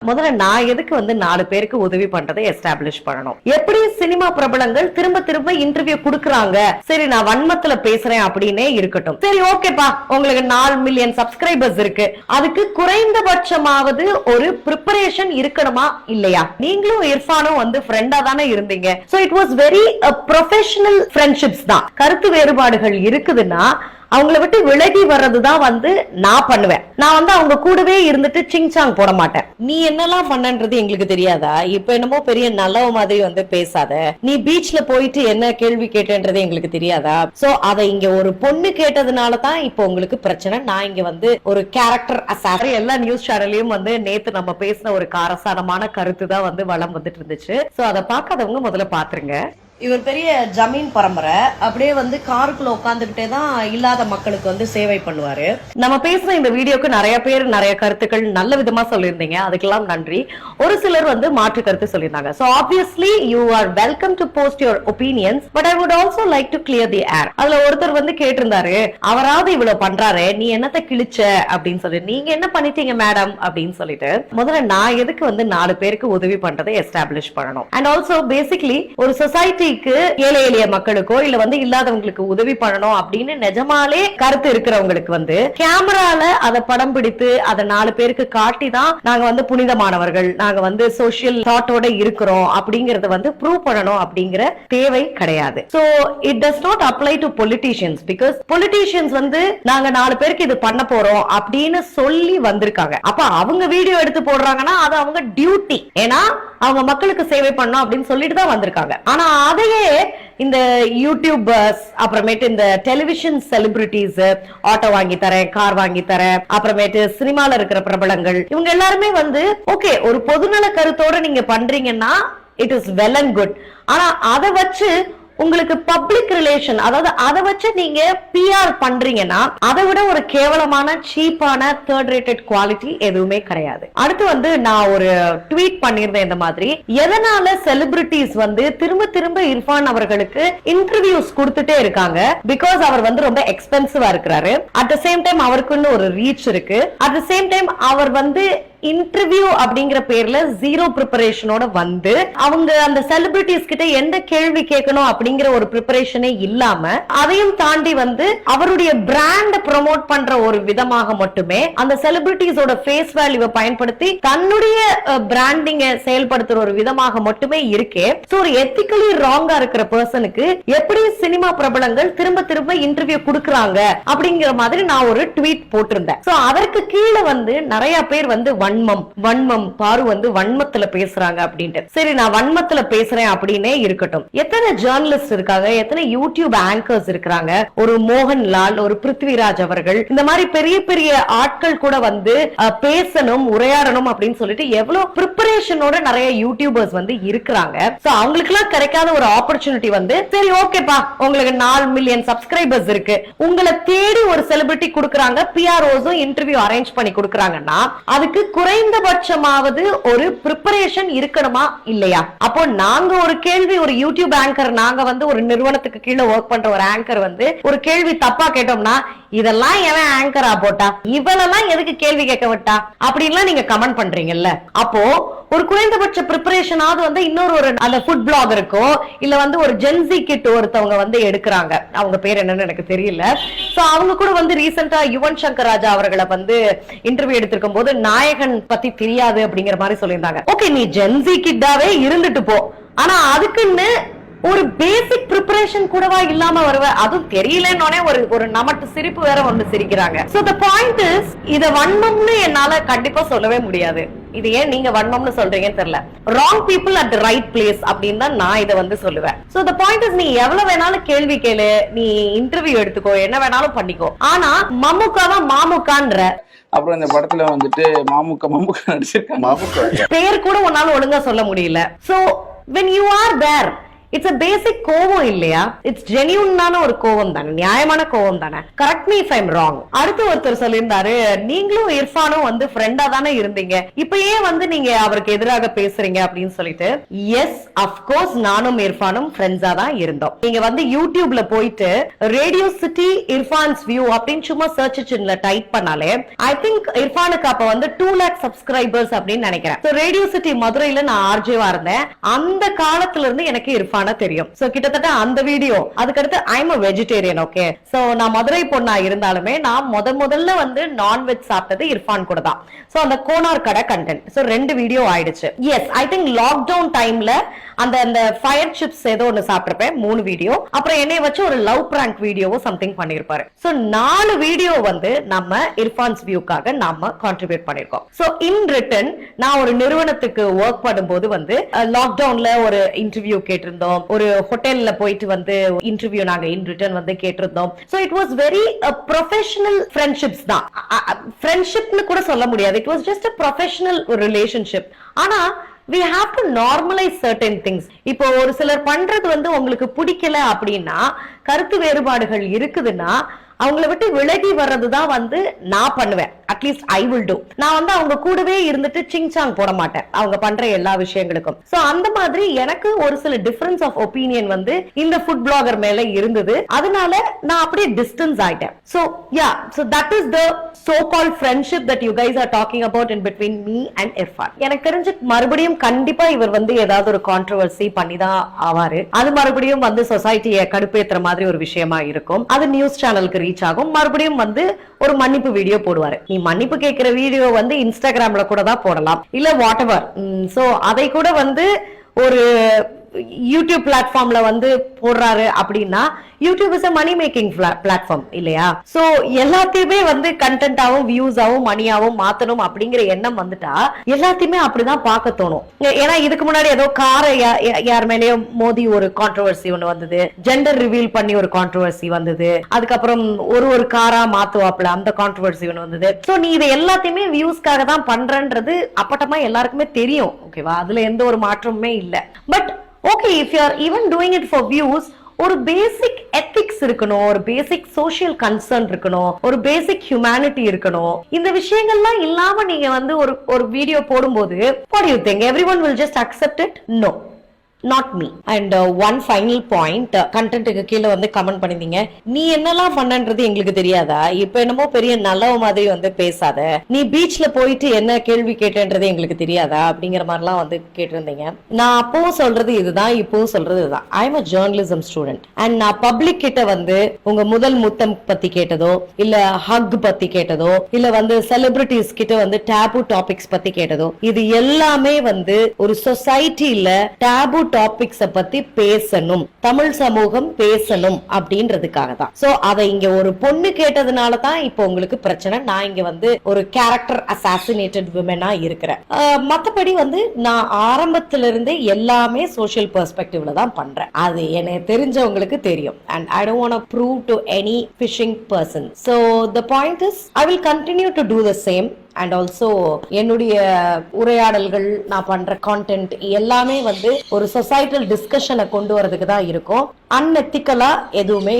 முதல்ல நான் எதுக்கு வந்து 4 பேருக்கு உதவி பண்றதை எஸ்டாப்ளிஷ் பண்ணணும். எப்படி சினிமா பிரபலங்கள் திரும்ப திரும்ப இன்டர்வியூ குடுக்குறாங்க, சரி நான் வன்மத்துல பேசுறேன் அப்படின்னே இருக்கட்டும். சரி ஓகேப்பா, உங்களுக்கு 4 மில்லியன் சப்ஸ்கிரைபர்ஸ் இருக்கு, அதுக்கு குறைந்தபட்சமாவது ஒரு ப்ரிப்பரேஷன் இருக்கணுமா இல்லையா? நீங்களும் இர்ஃபானும் வந்து ஃப்ரெண்டா தானே இருந்தீங்க. So it was very professional friendships தான். கருத்து வேறுபாடுகள் இருக்குதுன்னா அவங்கள விட்டு விலகி வர்றதுதான் வந்து நான் பண்ணுவேன். நான் வந்து அவங்க கூடவே இருந்துட்டு சிங்சாங் போட மாட்டேன். நீ என்னெல்லாம் பண்ணன்றது எங்களுக்கு தெரியாதா? இப்ப என்னமோ பெரிய நல்லவ மாதிரி வந்து பேசாத. நீ பீச்ல போயிட்டு என்ன கேள்வி கேட்டன்றது எங்களுக்கு தெரியாதா? சோ அதை இங்க ஒரு பொண்ணு கேட்டதுனாலதான் இப்ப உங்களுக்கு பிரச்சனை. நான் இங்க வந்து ஒரு கேரக்டர் அசாரி எல்லா நியூஸ் சேனல்லையும் வந்து நேத்து நம்ம பேசின ஒரு காரசாரமான கருத்து தான் வந்து வளம் வந்துட்டு இருந்துச்சு. சோ அதை பார்க்காதவங்க முதல்ல பாத்துருங்க. இவர் பெரிய ஜமீன் பரம்பரை, அப்படியே வந்து காருக்குள்ள உட்காந்துக்கிட்டே தான் இல்லாத மக்களுக்கு வந்து சேவை பண்ணுவாரு. நம்ம பேசுற இந்த வீடியோக்கு நிறைய பேர் நிறைய கருத்துக்கள் நல்ல விதமா சொல்லியிருந்தீங்க, அதுக்கெல்லாம் நன்றி. ஒரு சிலர் வந்து மாற்று கருத்து சொல்லியிருந்தாங்க. So obviously you are welcome to post your opinions, but I would also like to clear the air. அதுல ஒருத்தர் வந்து கேட்டிருந்தாரு, அவராவது இவ்வளவு பண்றாரு, நீ என்னத்த கிழிச்ச அப்படின்னு சொல்லி, நீங்க என்ன பண்ணிட்டீங்க மேடம் அப்படின்னு சொல்லிட்டு. முதல்ல நான் எதுக்கு வந்து 4 பேருக்கு உதவி பண்றதை எஸ்டாப்ளிஷ் பண்ணணும். அண்ட் ஆல்சோ பேசிக்லி ஒரு சொசைட்டி ஏழை எளிய மக்களுக்கோ இல்ல வந்து இல்லாதவங்களுக்கு உதவி பண்ணணும் அப்படின்னு நிஜமாலே கருத்து இருக்கிறவங்களுக்கு வந்து கேமரால அதை படம் பிடித்து அதை 4 பேருக்கு காட்டி தான் நாங்க வந்து புனிதமானவர்கள், நாங்க வந்து சோசியல் தாட்டோட இருக்கிறோம் அப்படிங்கறத வந்து ப்ரூவ் பண்ணணும் அப்படிங்கிற தேவை கிடையாது. So it does not apply to politicians. Because politicians வந்து நாங்க 4 பேருக்கு இது பண்ண போறோம் அப்படின்னு சொல்லி வந்திருக்காங்க. அப்ப அவங்க வீடியோ எடுத்து போடுறாங்கன்னா அது அவங்க டியூட்டி, ஏன்னா அவங்க மக்களுக்கு சேவை பண்ணணும் அப்படின்னு சொல்லிட்டு தான் வந்திருக்காங்க. ஆனா அதையே இந்த யூடியூபர்ஸ், அப்புறமேட்டு இந்த டெலிவிஷன் செலிபிரிட்டிஸ், ஆட்டோ வாங்கி தரேன், கார் வாங்கி தரேன், அப்புறமேட்டு சினிமால இருக்கிற பிரபலங்கள், இவங்க எல்லாருமே வந்து ஓகே ஒரு பொதுநல கருத்தோட நீங்க பண்றீங்கன்னா it is well and good. ஆனா அதை வச்சு உங்களுக்கு பப்ளிக் ரிலேஷன், அதாவது அதை வச்சு நீங்க பிஆர் பண்றீங்கன்னா அதை விட ஒரு கேவலமான சீப்பான தேர்ட் ரேட்டட் குவாலிட்டி எதுவுமே கிடையாது. அடுத்து வந்து நான் ஒரு ட்வீட் பண்ணிருந்தேன் இந்த மாதிரி, எதனால செலிபிரிட்டிஸ் வந்து திரும்ப திரும்ப இர்ஃபான் அவர்களுக்கு இன்டர்வியூஸ் கொடுத்துட்டே இருக்காங்க? பிகாஸ் அவர் வந்து ரொம்ப எக்ஸ்பென்சிவா இருக்கிறாரு. அட் த சேம் டைம் அவருக்குன்னு ஒரு ரீச் இருக்கு. அட் த சேம் டைம் அவர் வந்து இன்டர்வியூ அப்படிங்கிற பேர்ல ஜீரோ ப்ரிப்பரேஷனோட வந்து அவங்க அந்த செலிபிரிட்டிஸ் கிட்ட எந்த கேள்வி கேட்கணும் அப்படிங்கிற ஒரு ப்ரிப்பரேஷனே இல்லாம அதையும் தாண்டி வந்து அவருடைய பிராண்ட் ப்ரோமோட் பண்ற ஒரு விதமாக மட்டுமே அந்த செலிபிரிட்டிஸோட ஃபேஸ் வேல்யூவை பயன்படுத்தி தன்னுடைய பிராண்டிங்க செயல்படுத்துற ஒரு விதமாக மட்டுமே இருக்கே. சோ ஒரு எத்திக்கலி ராங்கா இருக்கிற பர்சனுக்கு எப்படி சினிமா பிரபலங்கள் திரும்ப திரும்ப இன்டர்வியூ கொடுக்கறாங்க அப்படிங்கிற மாதிரி நான் ஒரு ட்வீட் போட்டிருந்தேன். சோ அதற்கு கீழே வந்து நிறைய பேர் வந்து வன்மம் பாரு வந்து வன்மத்துல பேசுறாங்க அப்படின்ட்டு. சரி நான் வன்மத்துல பேசுறேன் அப்படின்னே இருக்கட்டும். எத்தனை ஜேர்னலிஸ்ட் இருக்காங்க, எத்தனை யூடியூப் ஆங்கர்ஸ் இருக்காங்க, ஒரு மோகன்லால், ஒரு பிருத்விராஜ் அவர்கள், இந்த மாதிரி பெரிய பெரிய ஆட்கள் கூட வந்து பேசணும், உரையாடணும் அப்படின்னு சொல்லிட்டு எவ்வளவு ப்ரிப்பரேஷனோட நிறைய யூடியூபர்ஸ் வந்து இருக்கிறாங்க. சோ அவங்களுக்கு எல்லாம் கிடைக்காத ஒரு ஆப்பர்ச்சுனிட்டி வந்து சரி ஓகேப்பா உங்களுக்கு 4 மில்லியன் சப்ஸ்கிரைபர்ஸ் இருக்கு, உங்களை தேடி ஒரு செலிபிரிட்டி கொடுக்கறாங்க, பிஆர்ஓஸும் இன்டர்வியூ அரேஞ்ச் பண்ணி கொடுக்கறாங்கன்னா அதுக்கு குறைந்தபட்சமாவது ஒரு ப்ரிப்பரேஷன் இருக்கணுமா இல்லையா? அப்போ நாங்க ஒரு கேள்வி, ஒரு யூடியூப் ஆங்கர், நாங்க வந்து ஒரு நிறுவனத்துக்கு கீழே ஒர்க் பண்ற ஒரு ஆங்கர் வந்து ஒரு கேள்வி தப்பா கேட்டோம்னா இதெல்லாம் எவன் ஆங்கரா போட்டா, இவளெல்லாம் எதுக்கு கேள்வி கேட்க விட்டா அப்படின்லாம் நீங்க கமெண்ட் பண்றீங்கல்ல. அப்போ ஒரு குறைந்தபட்ச ப்ரிப்பரேஷனாவது வந்து இன்னொரு ஒரு அந்த ஃபுட் பிளாகருக்கோ இல்ல வந்து ஒரு ஜென்சி கிட் ஒருத்தவங்க வந்து எடுக்கிறாங்க, அவங்க பேர் என்னன்னு எனக்கு தெரியல. சோ அவங்க கூட வந்து ரீசெண்டா யுவன் சங்கர் ராஜா அவர்களை வந்து இன்டர்வியூ எடுத்திருக்கும் போது நாயகன் பத்தி தெரியாது அப்படிங்கிற மாதிரி சொல்லியிருந்தாங்க. ஓகே நீ ஜென்சி கிட்டாவே இருந்துட்டு போ, ஆனா அதுக்குன்னு ஒரு பேசிக் ப்ரிப்பரேஷன் கூடவா இல்லாம வருவ? அதுவும் தெரியலன்னே ஒரு நமட்டு சிரிப்பு வேற வந்து சிரிக்கிறாங்க. சோ தி பாயிண்ட் இஸ், இத வன்மம்னு என்னால கண்டிப்பா சொல்லவே முடியாது. இது ஏன் நீங்க வன்மம்னு சொல்றீங்கன்னு தெரியல. Wrong people at the right place அப்படின்னு தான் நான் இதை வந்து சொல்லுவேன். சோ தி பாயிண்ட் இஸ், நீ எவ்வளவு வேணாலும் கேள்வி கேளு, நீ இன்டர்வியூ எடுத்துக்கோ, என்ன வேணாலும் பண்ணிக்கோ, ஆனா மம்முக்காவா மாமுக்கான்ற அப்புறம் இந்த படத்துல வந்துட்டு மாமுக்கா நடிச்சிருக்காங்க. பேர் கூட உன்னால ஒழுங்கா சொல்ல முடியல. So when you are there, it's a பேசிக் கோவம் இல்லையா? இட்ஸ் ஜெனியூனான ஒரு கோவம் தானே, நியாயமான கோவம் தானே. Correct me if I am wrong. அடுத்து ஒருத்தர் சொல்லியிருந்தாரு, நீங்களும் இர்ஃபானும் வந்து ஃப்ரெண்டா தானே இருந்தீங்க, இப்ப ஏன் வந்து நீங்க அவருக்கு எதிராக பேசுறீங்க அப்படின்னு சொல்லிட்டு. எஸ், அஃப்கோர்ஸ் நானும் இர்ஃபானும் ஃப்ரெண்ட்ஸா தான் இருந்தோம். நீங்க வந்து யூடியூப்ல போயிட்டு ரேடியோ சிட்டி இர்ஃபான்ஸ் வியூ அப்படின்னு சும்மா சர்ச் என்ஜின்ல டைப் பண்ணாலே ஐ திங்க் இர்ஃபானுக்கு அப்ப வந்து 2 lakh சப்ஸ்கிரைபர்ஸ் அப்படின்னு நினைக்கிறேன். ரேடியோ சிட்டி மதுரையில நான் ஆர்ஜேவா இருந்தேன். அந்த காலத்துல இருந்து எனக்கு இர்ஃபானா தெரியும். சோ கிட்டத்தட்ட அந்த வீடியோ, அதுக்கடுத்து I am a vegetarian. Okay, so நான் மதுரை பொண்ணா இருந்தாலுமே நான் முதல்ல வந்து நான்வெஜ் சாப்பிட்டது இர்ஃபான் கூட தான். சோ அந்த கோனார் கடை கண்டென்ட், சோ 2 வீடியோ ஆயிடுச்சு. எஸ், ஐ திங்க் லாக்டவுன் டைம்ல அந்த ஃபயர் சிப்ஸ் ஏதோ ஒன்னு சாப்பிட்டிருப்பேன், 3 வீடியோ. அப்புறம் என்னைய வச்சு ஒரு லவ் பிராங்க் வீடியோவோ சம்திங் பண்ணிருப்பாரு. சோ 4 வீடியோ வந்து நம்ம இர்ஃபான்ஸ் வியூக்காக நாம கான்ட்ரிபியூட் பண்ணிருக்கோம். சோ இன் ரிட்டன் நான் ஒரு நிறுவனத்துக்கு ஒர்க் பண்ணும்போது வந்து லாக்டவுன்ல ஒரு இன்டர்வியூ கேட்டிருந்தோம், ஒரு ஹோட்டல்ல போயிட்டு வந்து இன்டர்வியூ நாங்க இன் ரிட்டன் வந்து கேட்டிருந்தோம். So it was very professional friendships தான். ஃப்ரெண்ட்ஷிப்னு கூட சொல்ல முடியாது, it was just a professional relationship. ஆனா we have to normalize certain things. இப்போ ஒரு சிலர் பண்றது வந்து உங்களுக்கு பிடிக்கல அப்படின்னா, கருத்து வேறுபாடுகள் இருக்குதுன்னா அவங்கள விட்டு விலகி வர்றதுதான் வந்து நான் பண்ணுவேன். At least I will do. நான் வந்து அவங்க கூடவே இருந்துட்டு சிங்சாங் போட மாட்டேன் அவங்க பண்ற எல்லா விஷயங்களுக்கும். சோ அந்த மாதிரி எனக்கு ஒரு சில டிஃபரன்ஸ் ஆஃப் ஒப்பீனியன் வந்து இந்த ஃபுட் பிளாகர் மேல இருந்தது. அதனால நான் அப்படியே டிஸ்டன்ஸ் ஆயிட்டேன். So yeah, so that is the so called friendship that you guys are talking about in between me and Irfan. எனக்கு தெரிஞ்சு மறுபடியும் கண்டிப்பா இவர் வந்து ஏதாவது ஒரு கான்ட்ரோவர்சி பண்ணிதான் ஆவாரு. அது மறுபடியும் வந்து சொசைட்டியை கடுப்பேத்துற மாதிரி ஒரு விஷயமா இருக்கும். அது நியூஸ் சேனலுக்கு ரீச் ஆகும். மறுபடியும் வந்து ஒரு மன்னிப்பு வீடியோ போடுவாரு. நீ மன்னிப்பு கேட்கிற வீடியோ வந்து இன்ஸ்டாகிராம்ல கூட தான் போடலாம், இல்ல வாட் எவர். சோ அதை கூட வந்து ஒரு யூடியூப் பிளாட்ஃபார்ம்ல வந்து போடுறாரு அப்படின்னா, YouTube is a money making platform இல்லையா? சோ எல்லாத்தையுமே வந்து கண்டென்ட்டாவும் வியூஸாவும் மணியாவும் மாத்தணும் அப்படிங்கிற எண்ணம் வந்துட்டா எல்லாத்தையுமே அப்படிதான் பார்க்க தோணும். ஏன்னா இதுக்கு முன்னாடி ஏதோ காரை யார் மேலேயோ மோதி ஒரு கான்ட்ரோவர்சி ஒண்ணு வந்தது, ஜெண்டர் ரிவீல் பண்ணி ஒரு கான்ட்ரோவர்சி வந்தது, அதுக்கப்புறம் ஒரு காரா மாத்துவாப்ல அந்த கான்ட்ரோவர்சி ஒண்ணு வந்தது. சோ நீ இதை எல்லாத்தையுமே வியூஸ்க்காக தான் பண்றன்றது அப்பட்டமா எல்லாருக்குமே தெரியும். ஓகேவா? அதுல எந்த ஒரு மாற்றமுமே இல்ல. But okay, if you are even doing it for views, ஒரு பேசிக் எத்திக்ஸ் இருக்கணும், ஒரு பேசிக் சோஷியல் கன்சர்ன் இருக்கணும், ஒரு பேசிக் ஹியூமனிட்டி இருக்கணும். இந்த விஷயங்கள்லாம் இல்லாம நீங்க வந்து ஒரு வீடியோ போடும்போது what do you think? Everyone will just accept it? No, not me. And one final point, கண்டென்ட்டுக்கு கீழே வந்து கமெண்ட் பண்ணிருந்தீங்க, நீ என்னெல்லாம் பண்ணன்றது எங்களுக்கு தெரியாதா, இப்ப என்னமோ பெரிய நல்லவ மாதிரி வந்து பேசாத, நீ பீச்ல போயிட்டு என்ன கேள்வி கேட்டன்றது எங்களுக்கு தெரியாதா அப்படிங்கிற மாதிரிலாம் வந்து கேட்டிருந்தீங்க. நான் அப்பவும் சொல்றது இதுதான், இப்பவும் சொல்றது இதுதான். I am a journalism student and நான் பப்ளிக் கிட்ட வந்து உங்க முதல் முத்தம் பத்தி கேட்டதோ, இல்ல ஹக் பத்தி கேட்டதோ, இல்ல வந்து செலிபிரிட்டிஸ் கிட்ட வந்து டேபு டாபிக்ஸ் பத்தி கேட்டதோ, இது எல்லாமே வந்து ஒரு சொசைட்டில டேபு டாபிக்ஸ பத்தி பேசணும், தமிழ் சமூகம் பேசணும் அப்படின்றதுக்காக தான். சோ அதை இங்க ஒரு பொண்ணு கேட்டதுனால தான் இப்போ உங்களுக்கு பிரச்சனை. நான் இங்க வந்து ஒரு கேரக்டர் அசாசினேட்டட் விமனா இருக்கிறேன். மத்தபடி வந்து நான் ஆரம்பத்துல இருந்தே எல்லாமே சோஷியல் பெர்ஸ்பெக்டிவ்ல தான் பண்றேன். அது எனக்கு தெரிஞ்சவங்களுக்கு தெரியும். And I don't want to prove to any fishing person. So the point is I will continue to do the same. And also என்னுடைய உரையாடல்கள், நான் பண்ற கான்டென்ட் எல்லாமே வந்து ஒரு சொசைட்டல் டிஸ்கஷனை கொண்டு வரதுக்கு தான் இருக்கும். அன்எத்திக்கலா எதுவுமே